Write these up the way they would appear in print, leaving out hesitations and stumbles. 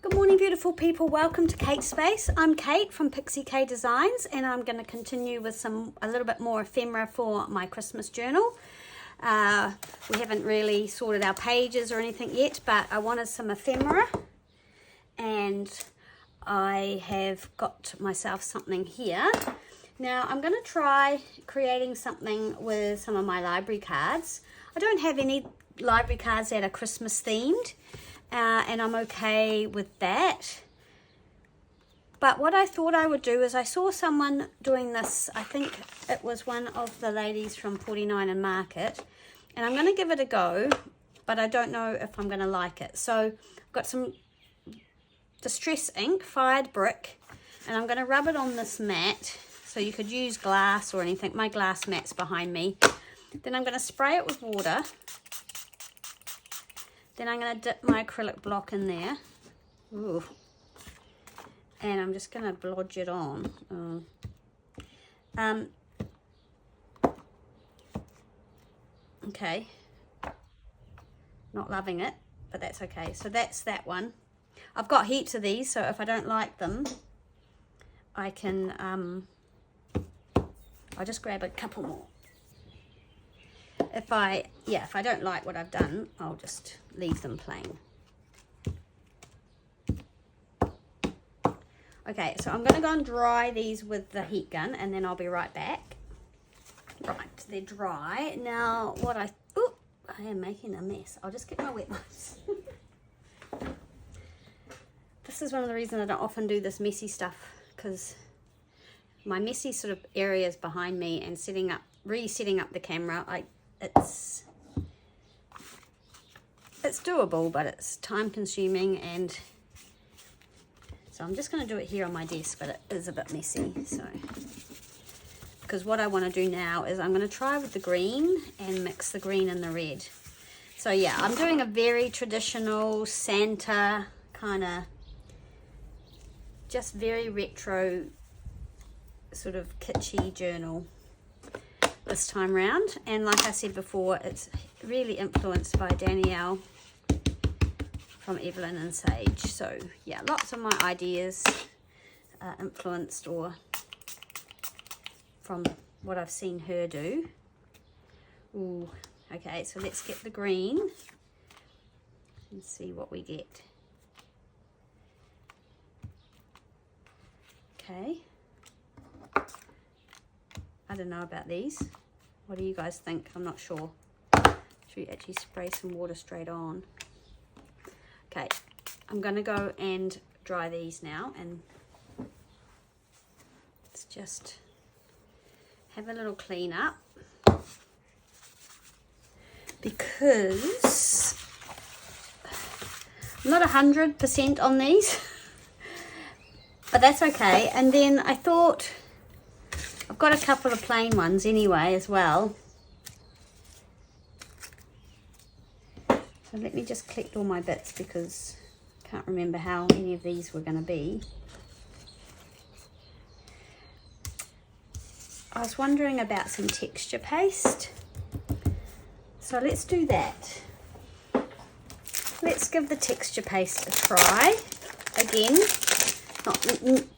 Good morning, beautiful people. Welcome to Kate Space. I'm Kate from Pixie Designs, and I'm going to continue with a little bit more ephemera for my Christmas journal. We haven't really sorted our pages or anything yet, but I wanted some ephemera, and I have got myself something here. Now I'm going to try creating something with some of my library cards. I don't have any library cards that are Christmas themed. And I'm okay with that. But what I thought I would do is I saw someone doing this. I think it was one of the ladies from 49 and Market. And I'm going to give it a go, but I don't know if I'm going to like it. So I've got some Distress ink, fired brick, and I'm going to rub it on this mat. So you could use glass or anything. My glass mat's behind me. Then I'm going to spray it with water. Then I'm going to dip my acrylic block in there. Ooh. And I'm just going to blodge it on. Okay. Not loving it, but that's okay. So that's that one. I've got heaps of these, so if I don't like them, I can, I'll just grab a couple more. If I don't like what I've done, I'll just leave them plain. Okay, so I'm going to go and dry these with the heat gun, and then I'll be right back. Right, they're dry. Now, I am making a mess. I'll just get my wet wipes. This is one of the reasons I don't often do this messy stuff, because my messy sort of areas behind me and resetting up the camera, it's doable, but it's time consuming, and so I'm just going to do it here on my desk, but it is a bit messy. So because what I want to do now is I'm going to try with the green and mix the green and the red. So yeah, I'm doing a very traditional Santa kind of, just very retro sort of kitschy journal this time round, and like I said before, it's really influenced by Danielle from Evelyn and Sage. So yeah, lots of my ideas are influenced or from what I've seen her do. Ooh, okay, so let's get the green and see what we get. Okay, I don't know about these. What do you guys think? I'm not sure. Should we actually spray some water straight on? Okay, I'm going to go and dry these now, and let's just have a little clean up, because I'm not 100% on these, but that's okay. And then I thought, I've got a couple of plain ones anyway as well. So let me just collect all my bits, because I can't remember how many of these were going to be. I was wondering about some texture paste. So let's do that. Let's give the texture paste a try. Again,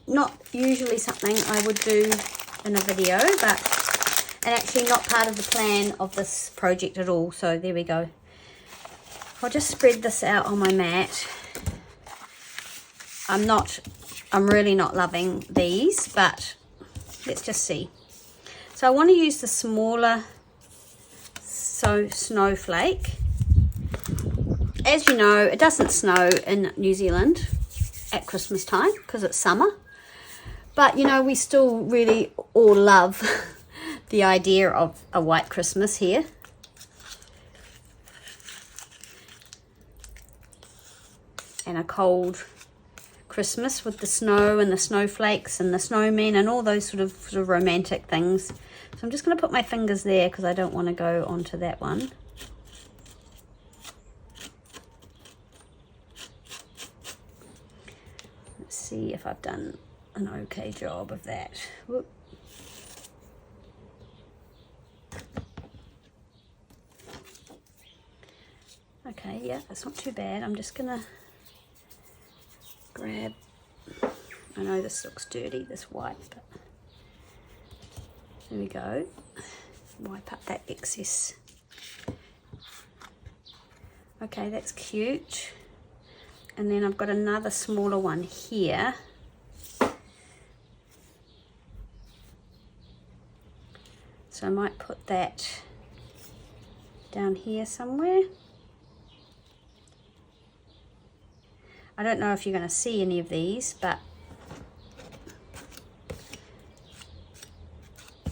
not usually something I would do in a video, and actually not part of the plan of this project at all. So there we go. I'll just spread this out on my mat. I'm really not loving these, but let's just see. So I want to use the smaller snowflake. As you know, it doesn't snow in New Zealand at Christmas time because it's summer. But, you know, we still really all love the idea of a white Christmas here. And a cold Christmas with the snow and the snowflakes and the snowmen and all those sort of romantic things. So I'm just going to put my fingers there because I don't want to go onto that one. Let's see if I've done an okay job of that. Whoop. Okay, yeah, that's not too bad. I'm just gonna grab, I know this looks dirty, this white, but there we go. Wipe up that excess. Okay, that's cute. And then I've got another smaller one here. So I might put that down here somewhere. I don't know if you're going to see any of these, but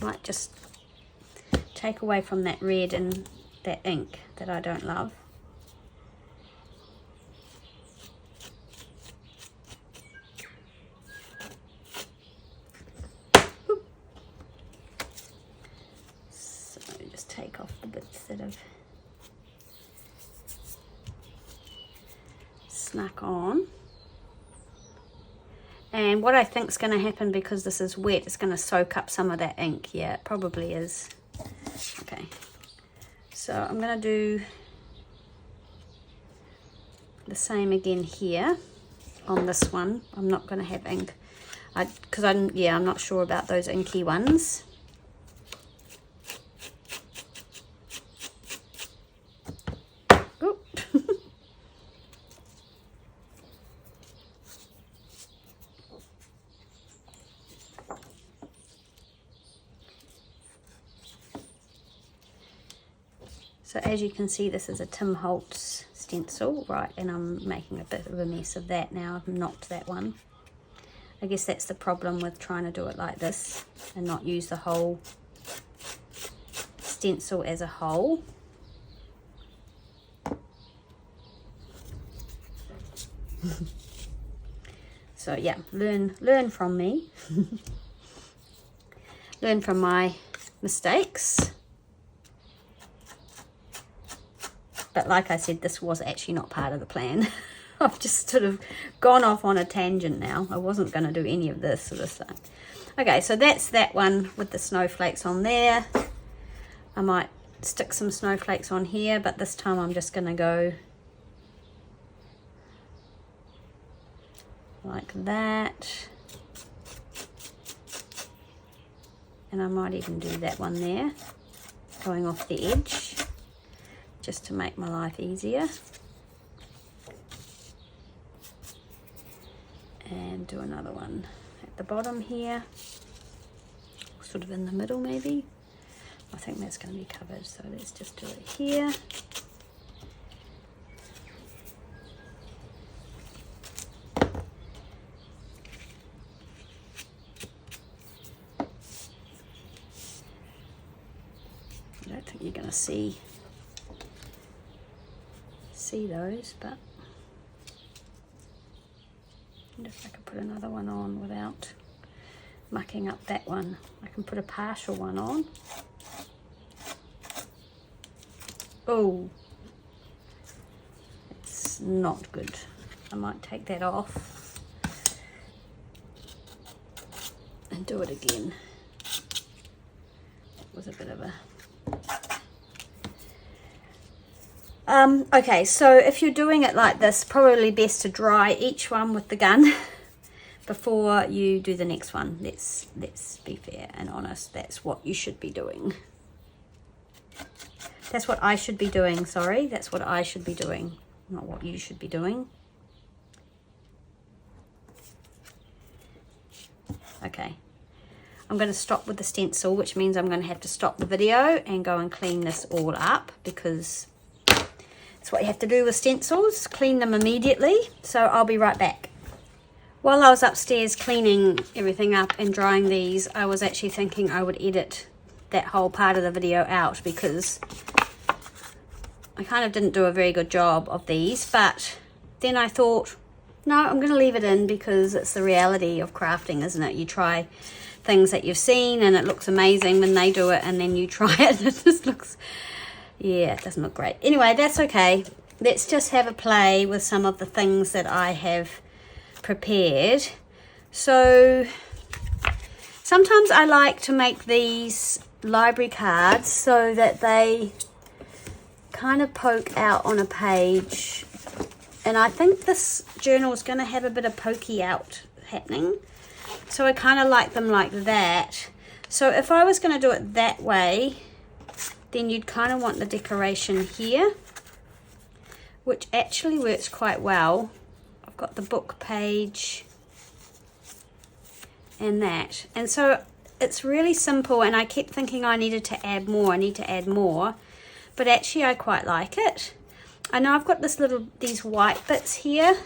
might just take away from that red and that ink that I don't love. So just take off the bits that have snuck on. And what I think is going to happen, because this is wet, it's going to soak up some of that ink. Yeah, it probably is. Okay, so I'm going to do the same again here on this one. I'm not going to have ink because I'm not sure about those inky ones. So as you can see, this is a Tim Holtz stencil, right, and I'm making a bit of a mess of that now. I've knocked that one. I guess that's the problem with trying to do it like this and not use the whole stencil as a whole. So yeah, learn from me. Learn from my mistakes. But like I said, this was actually not part of the plan. I've just sort of gone off on a tangent now. I wasn't going to do any of this sort of stuff. Okay, so that's that one with the snowflakes on there. I might stick some snowflakes on here, but this time I'm just going to go like that. And I might even do that one there, going off the edge, just to make my life easier. And do another one at the bottom here, sort of in the middle maybe. I think that's going to be covered, so let's just do it here. I don't think you're going to see those, but I wonder if I could put another one on without mucking up that one. I can put a partial one on. Oh, it's not good. I might take that off and do it again. It was a bit of a okay, so if you're doing it like this, probably best to dry each one with the gun before you do the next one. Let's be fair and honest. That's what you should be doing. That's what I should be doing, sorry. That's what I should be doing, not what you should be doing. Okay. I'm going to stop with the stencil, which means I'm going to have to stop the video and go and clean this all up, because that's what you have to do with stencils, clean them immediately. So I'll be right back. While I was upstairs cleaning everything up and drying these, I was actually thinking I would edit that whole part of the video out, because I kind of didn't do a very good job of these. But then I thought, no, I'm going to leave it in, because it's the reality of crafting, isn't it? You try things that you've seen and it looks amazing when they do it, and then you try it and it just looks, yeah, it doesn't look great. Anyway, that's okay. Let's just have a play with some of the things that I have prepared. So sometimes I like to make these library cards so that they kind of poke out on a page And I think this journal is going to have a bit of pokey out happening. So I kind of like them like that. So if I was going to do it that way, then you'd kind of want the decoration here, which actually works quite well. I've got the book page and that. And so it's really simple, and I kept thinking I needed to add more. I need to add more. But actually I quite like it. I know I've got these white bits here.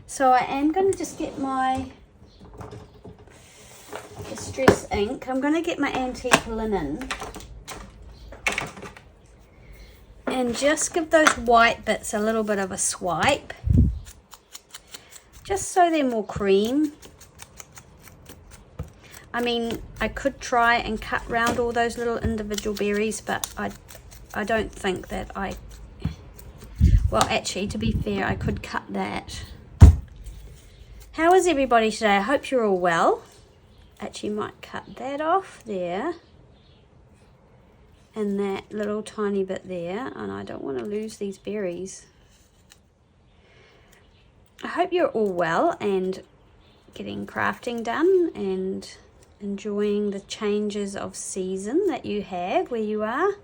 So I am going to just get my distress ink. I'm going to get my antique linen and just give those white bits a little bit of a swipe, just so they're more cream. I mean, I could try and cut round all those little individual berries, but I don't think that well, actually, to be fair, I could cut that. How is everybody today? I hope you're all well. Actually, might cut that off there. And that little tiny bit there. And I don't want to lose these berries. I hope you're all well and getting crafting done and enjoying the changes of season that you have where you are.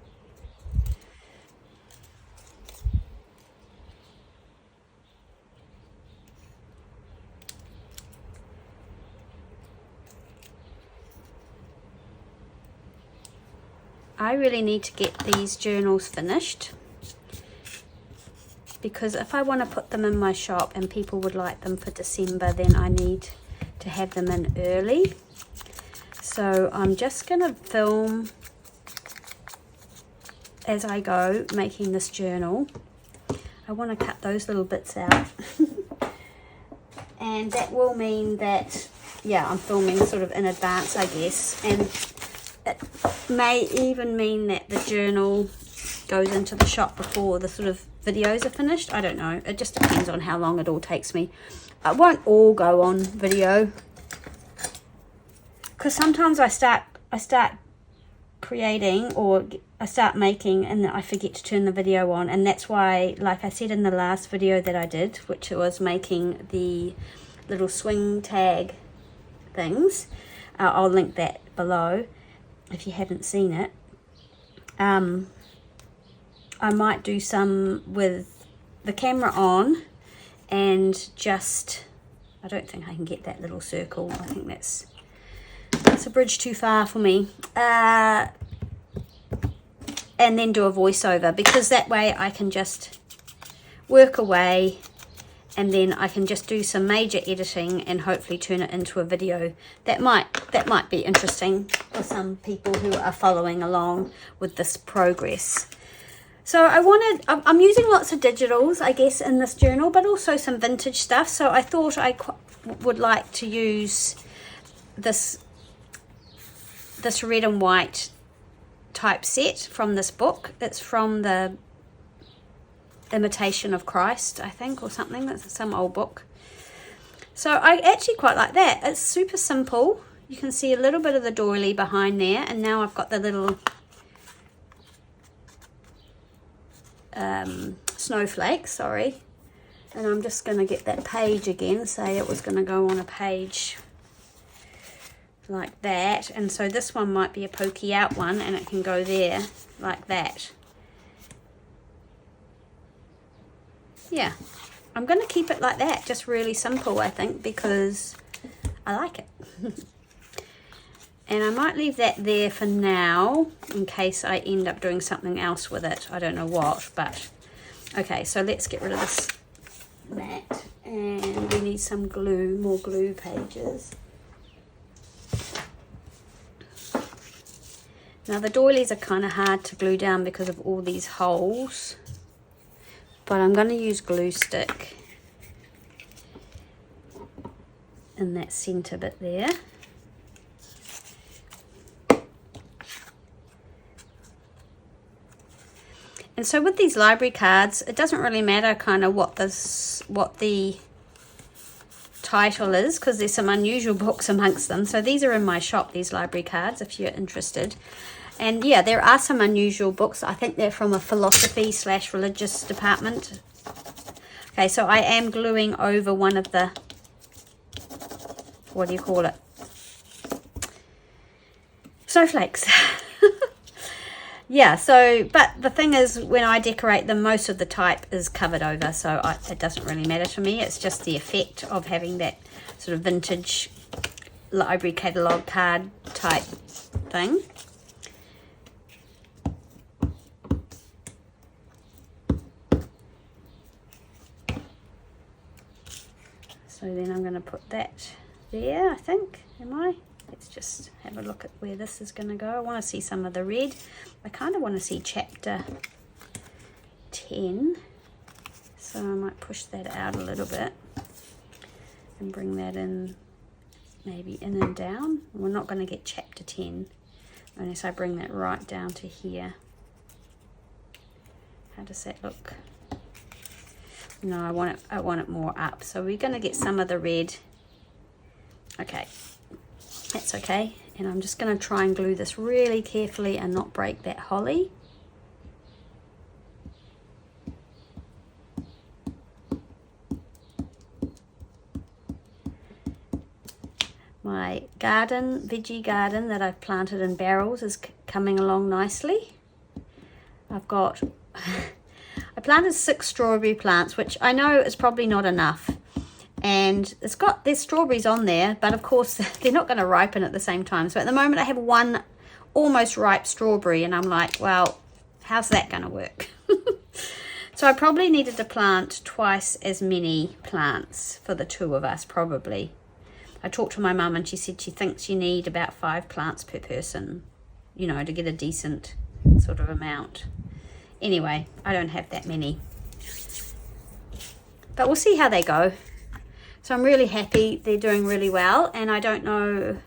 I really need to get these journals finished, because if I want to put them in my shop and people would like them for December, then I need to have them in early. So I'm just going to film as I go making this journal. I want to cut those little bits out. And that will mean that, yeah, I'm filming sort of in advance, I guess. And it may even mean that the journal goes into the shop before the sort of videos are finished. I don't know. It just depends on how long it all takes me. It won't all go on video, because sometimes I start creating, or I start making, and I forget to turn the video on. And that's why, like I said in the last video that I did, which was making the little swing tag things, I'll link that below if you haven't seen it. I might do some with the camera on and just, I don't think I can get that little circle. I think that's a bridge too far for me. And then do a voiceover, because that way I can just work away, and then I can just do some major editing and hopefully turn it into a video. That might be interesting for some people who are following along with this progress. So I'm using lots of digitals, I guess, in this journal, but also some vintage stuff. So I thought I would like to use this red and white typeset from this book. It's from the Imitation of Christ, I think, or something. That's some old book. So I actually quite like that. It's super simple. You can see a little bit of the doily behind there, and now I've got the little snowflake, sorry. And I'm just going to get that page again, say it was going to go on a page like that. And so this one might be a pokey out one, and it can go there like that. Yeah, I'm going to keep it like that, just really simple, I think, because I like it. And I might leave that there for now in case I end up doing something else with it. I don't know what, but okay, so let's get rid of this mat, and we need some glue, more glue pages. Now the doilies are kind of hard to glue down because of all these holes, but I'm going to use glue stick in that center bit there. And so with these library cards, it doesn't really matter kind of what the title is, because there's some unusual books amongst them. So these are in my shop, these library cards, if you're interested. And yeah, there are some unusual books. I think they're from a philosophy / religious department. Okay, so I am gluing over one of the, what do you call it? Snowflakes. Yeah, so, but the thing is, when I decorate them, most of the type is covered over, so it doesn't really matter to me. It's just the effect of having that sort of vintage library catalogue card type thing. So then I'm going to put that there, I think. Am I? Let's just have a look at where this is going to go. I want to see some of the red. I kind of want to see chapter 10. So I might push that out a little bit and bring that in, maybe in and down. We're not going to get chapter 10 unless I bring that right down to here. How does that look? No, I want it more up. So we're going to get some of the red. Okay, that's okay. And I'm just going to try and glue this really carefully and not break that holly. My garden, veggie garden that I've planted in barrels is coming along nicely. I've got, I planted 6 strawberry plants, which I know is probably not enough. And there's strawberries on there, but of course they're not going to ripen at the same time. So at the moment I have one almost ripe strawberry, and I'm like, well, how's that going to work? So I probably needed to plant twice as many plants for the 2 of us, probably. I talked to my mum and she said she thinks you need about 5 plants per person, you know, to get a decent sort of amount. Anyway, I don't have that many. But we'll see how they go. So I'm really happy they're doing really well, and I don't know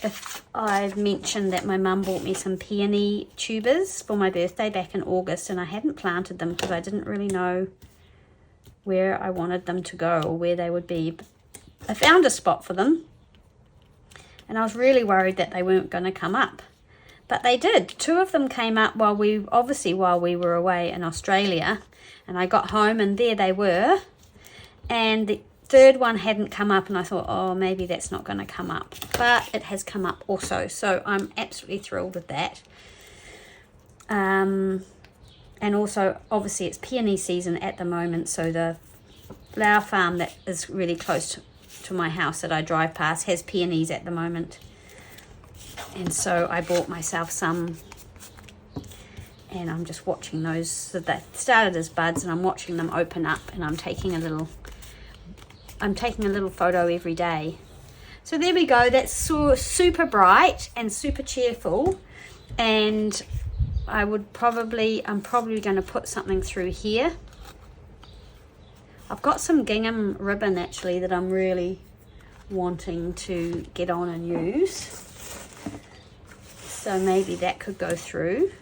if I've mentioned that my mum bought me some peony tubers for my birthday back in August, and I hadn't planted them because I didn't really know where I wanted them to go or where they would be. I found a spot for them, and I was really worried that they weren't going to come up, but they did. 2 of them came up while we were away in Australia, and I got home and there they were, and the 3rd one hadn't come up, and I thought, oh, maybe that's not going to come up, but it has come up also, so I'm absolutely thrilled with that. And also, obviously, it's peony season at the moment, so the flower farm that is really close to my house that I drive past has peonies at the moment, and so I bought myself some, and I'm just watching those. So they started as buds, and I'm watching them open up, and I'm taking a little photo every day. So there we go. That's so super bright and super cheerful, and I'm probably going to put something through here. I've got some gingham ribbon actually that I'm really wanting to get on and use, so maybe that could go through,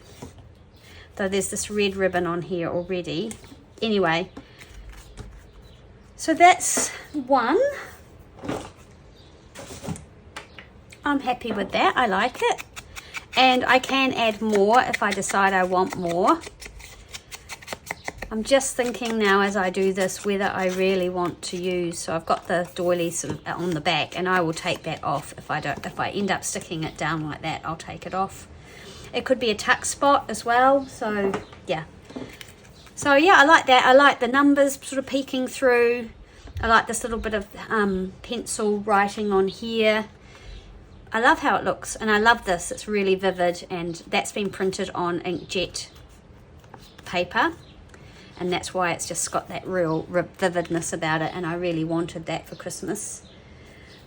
though there's this red ribbon on here already. Anyway, so that's one. I'm happy with that. I like it, and I can add more if I decide I want more. I'm just thinking now as I do this whether I really want to use, so I've got the doily sort of on the back, and I will take that off. If I end up sticking it down like that, I'll take it off. It could be a tuck spot as well, so yeah. So yeah, I like that. I like the numbers sort of peeking through. I like this little bit of pencil writing on here. I love how it looks, and I love this. It's really vivid, and that's been printed on inkjet paper, and that's why it's just got that real vividness about it, and I really wanted that for Christmas.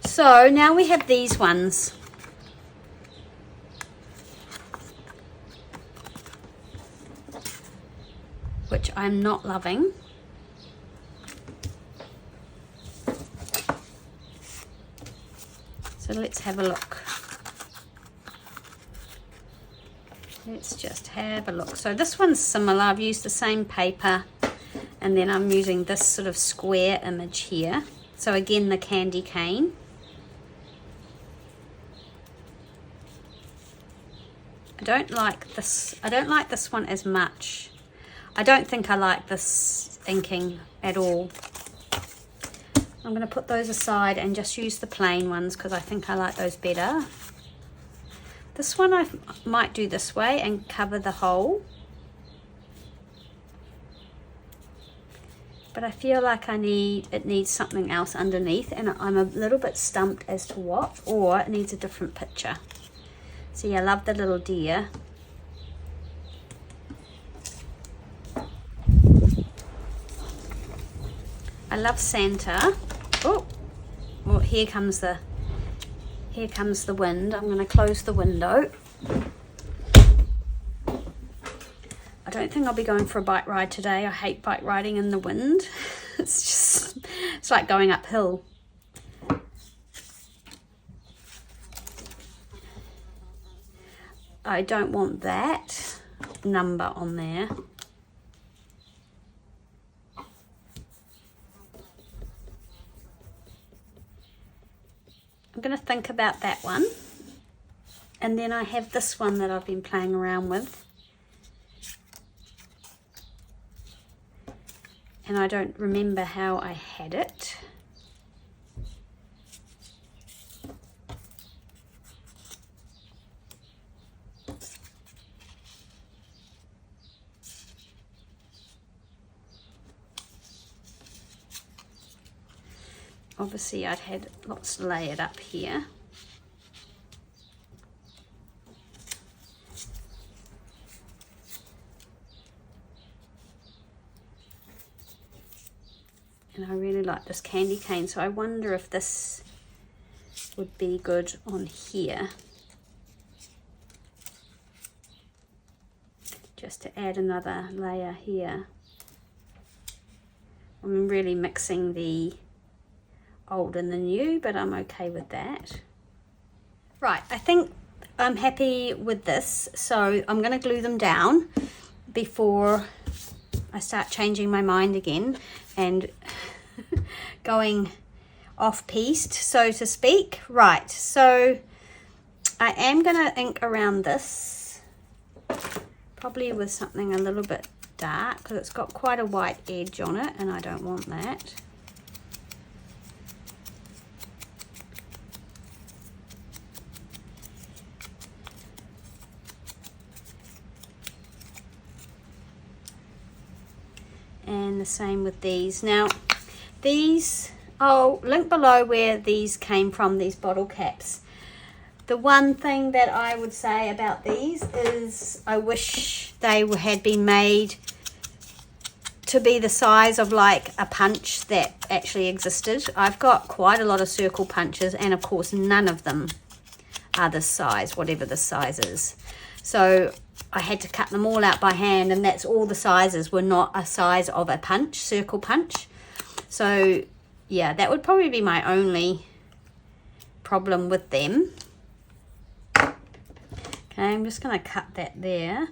So now we have these ones. Which I'm not loving. So let's have a look. Let's just have a look. So this one's similar. I've used the same paper, and then I'm using this sort of square image here. So again, the candy cane. I don't like this. I don't like this one as much. I don't think I like this inking at all. I'm going to put those aside and just use the plain ones because I think I like those better. This one I might do this way and cover the hole. But I feel like it needs something else underneath, and I'm a little bit stumped as to what, or it needs a different picture. See, I love the little deer. I love Santa. Oh, well, here comes the wind. I'm going to close the window. I don't think I'll be going for a bike ride today. I hate bike riding in the wind. It's like going uphill. I don't want that number on there. I'm going to think about that one. And then I have this one that I've been playing around with. And I don't remember how I had it. Obviously I'd had lots layered up here. And I really like this candy cane, so I wonder if this would be good on here. Just to add another layer here. I'm really mixing the old and the new, but I'm okay with that. Right, I think I'm happy with this, so I'm going to glue them down before I start changing my mind again and going off-piste, so to speak. Right, so I am going to ink around this, probably with something a little bit dark, because it's got quite a white edge on it, and I don't want that. And the same with these. Now these, I'll link below where these came from, these bottle caps. The one thing that I would say about these is I wish they had been made to be the size of like a punch that actually existed. I've got quite a lot of circle punches, and of course none of them are this size, whatever the size is. So I had to cut them all out by hand, and that's all the sizes were not a size of a punch, circle punch. So yeah, that would probably be my only problem with them. Okay, I'm just going to cut that there.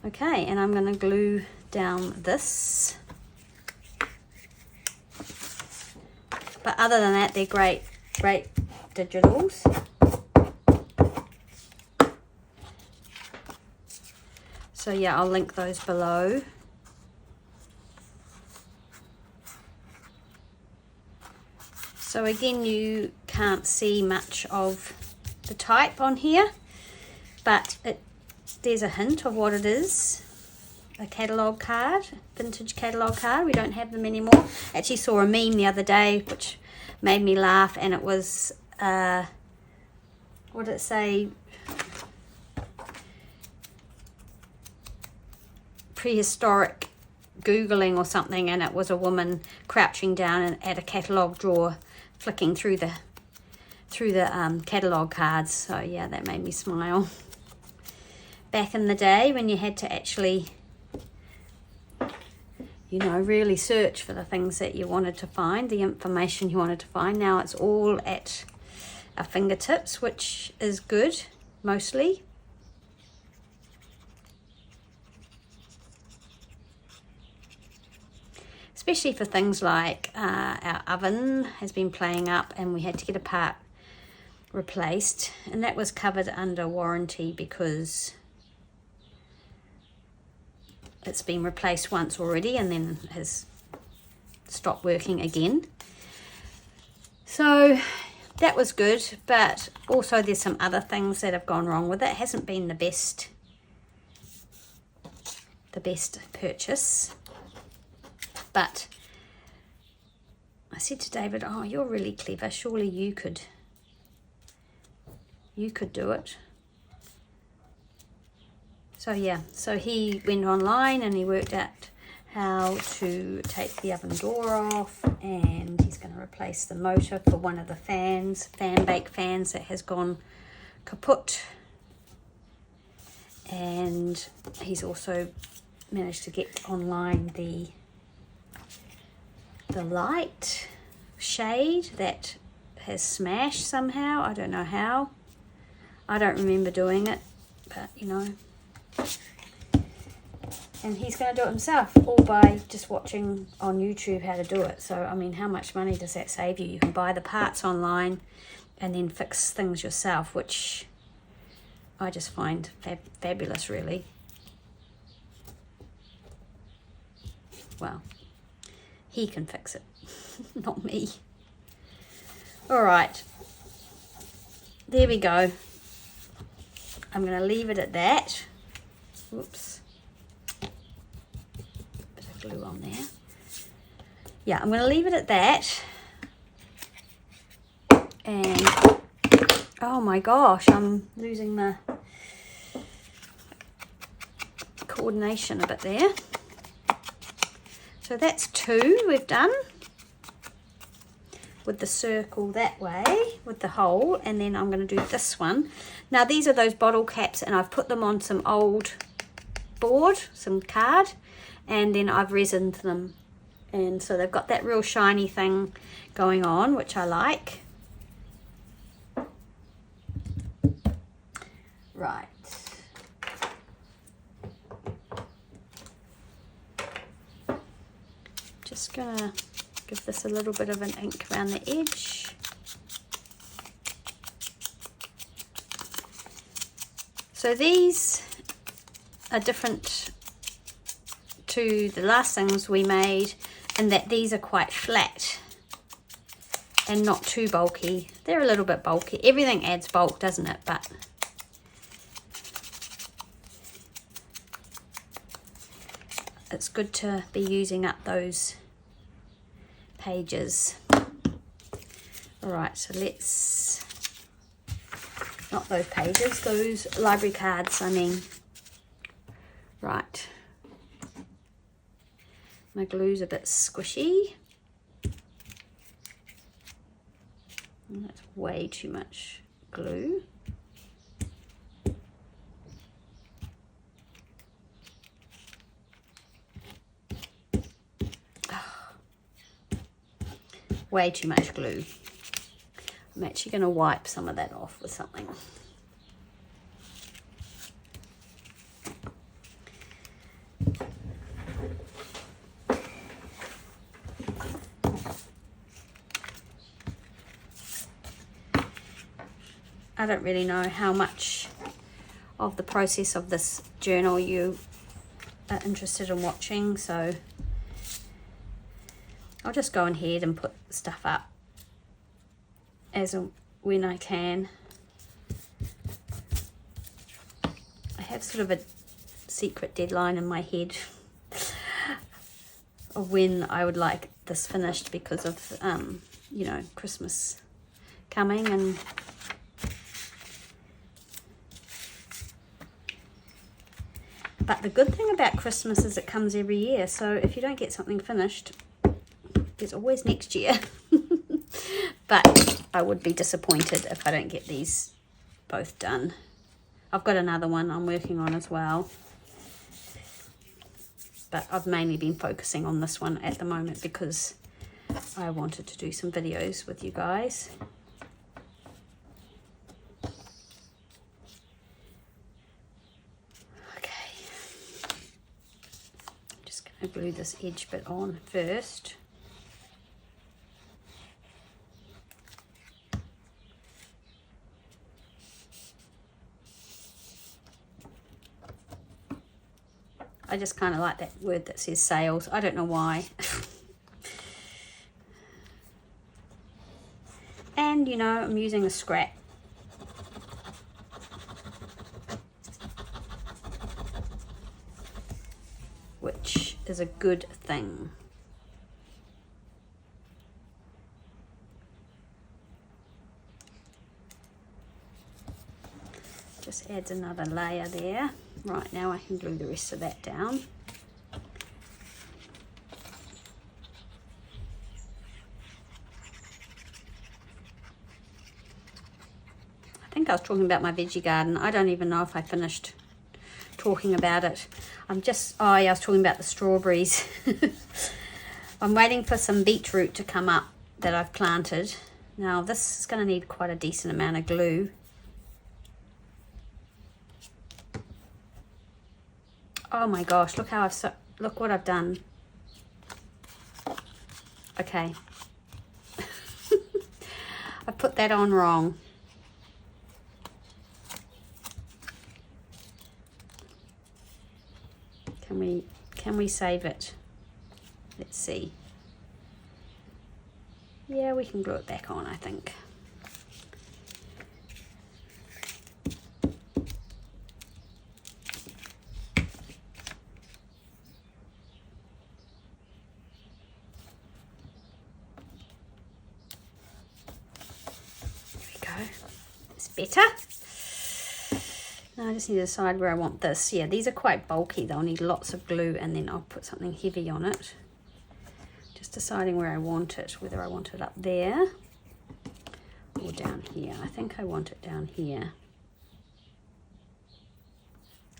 Okay, and I'm going to glue down this. But other than that, they're great digitals. So yeah, I'll link those below. So again, you can't see much of the type on here, but there's a hint of what it is. A catalogue card, vintage catalogue card. We don't have them anymore. Actually saw a meme the other day which made me laugh, and it was, what did it say? Prehistoric Googling or something, and it was a woman crouching down at a catalogue drawer flicking through the catalogue cards. So yeah, that made me smile. Back in the day when you had to actually, you know, really search for the things that you wanted to find, the information you wanted to find. Now it's all at our fingertips, which is good mostly. Especially for things like our oven has been playing up, and we had to get a part replaced, and that was covered under warranty because it's been replaced once already and then has stopped working again. So that was good, but also there's some other things that have gone wrong with it. It hasn't been the best purchase. But I said to David, oh, you're really clever. Surely you could do it. So yeah, so he went online and he worked out how to take the oven door off, and he's going to replace the motor for one of the fans, fan-bake fans that has gone kaput. And he's also managed to get online the light shade that has smashed somehow. I don't know how. I don't remember doing it, but you know. And he's going to do it himself, all by just watching on YouTube how to do it. So, I mean, how much money does that save you? You can buy the parts online and then fix things yourself, which I just find fabulous, really. Well, he can fix it, not me. All right, there we go. I'm going to leave it at that. Whoops. Bit of glue on there. Yeah, I'm going to leave it at that. And, oh my gosh, I'm losing the coordination a bit there. So that's 2 we've done with the circle that way with the hole, and then I'm going to do this one. Now these are those bottle caps, and I've put them on some old board, some card, and then I've resined them, and so they've got that real shiny thing going on, which I like. Right. Just gonna give this a little bit of an ink around the edge. So these are different to the last things we made in that these are quite flat and not too bulky. They're a little bit bulky. Everything adds bulk, doesn't it? But it's good to be using up those pages. All right, so let's, not those pages, those library cards, I mean. Right. My glue's a bit squishy. That's way too much glue. Way too much glue. I'm actually going to wipe some of that off with something. I don't really know how much of the process of this journal you are interested in watching, so I'll just go ahead and put stuff up as and when I can. I have sort of a secret deadline in my head of when I would like this finished because of, you know, Christmas coming. And but the good thing about Christmas is it comes every year, so if you don't get something finished, there's always next year. But I would be disappointed if I don't get these both done. I've got another one I'm working on as well, but I've mainly been focusing on this one at the moment because I wanted to do some videos with you guys. Okay, I'm just going to glue this edge bit on first. I I just kind of like that word that says sales. I don't know why. And, you know, I'm using a scrap. Which is a good thing. Just adds another layer there. Right, now I can glue the rest of that down. I think I was talking about my veggie garden. I don't even know if I finished talking about it. I'm just, oh yeah, I was talking about the strawberries. I'm waiting for some beetroot to come up that I've planted. Now this is going to need quite a decent amount of glue. Oh my gosh, look how look what I've done. Okay. I put that on wrong. Can we save it? Let's see. Yeah, we can glue it back on, I think. There we go. It's better. Now I just need to decide where I want this. Yeah, these are quite bulky. They'll need lots of glue, and then I'll put something heavy on it. Just deciding where I want it, whether I want it up there or down here. I think I want it down here.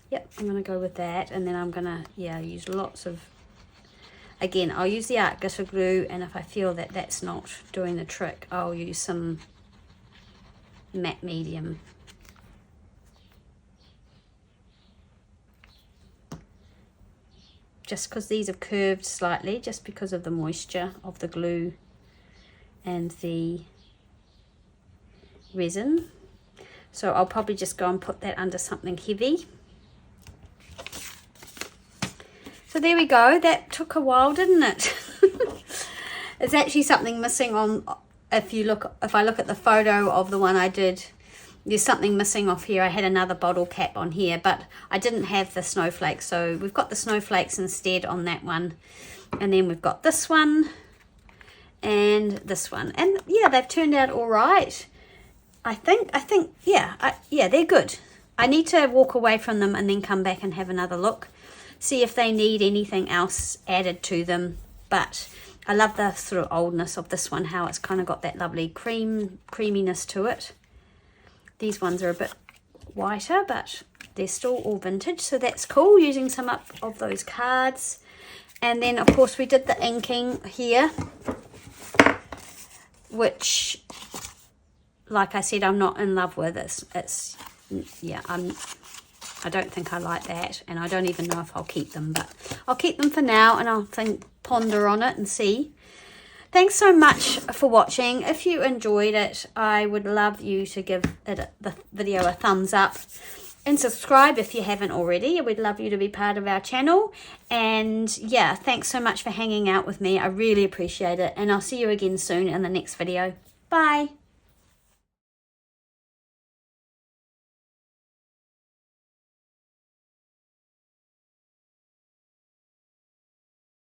Yep, I'm going to go with that, and then I'm going to, yeah, use lots of, again, I'll use the art glitter glue, and if I feel that that's not doing the trick, I'll use some matte medium. Just because these have curved slightly, just because of the moisture of the glue and the resin. So I'll probably just go and put that under something heavy. So there we go. That took a while, didn't it? It's actually something missing on, if I look at the photo of the one I did, there's something missing off here. I had another bottle cap on here, but I didn't have the snowflakes. So we've got the snowflakes instead on that one. And then we've got this one and this one. And yeah, they've turned out all right. I think, yeah, yeah, they're good. I need to walk away from them and then come back and have another look. See if they need anything else added to them. But I love the sort of oldness of this one, how it's kind of got that lovely creaminess to it. These ones are a bit whiter, but they're still all vintage, so that's cool, using some of those cards. And then, of course, we did the inking here, which, like I said, I'm not in love with. Yeah, I don't think I like that, and I don't even know if I'll keep them, but I'll keep them for now, and I'll ponder on it and see. Thanks so much for watching. If you enjoyed it, I would love you to give the video a thumbs up and subscribe if you haven't already. We'd love you to be part of our channel. And yeah, thanks so much for hanging out with me. I really appreciate it. And I'll see you again soon in the next video. Bye.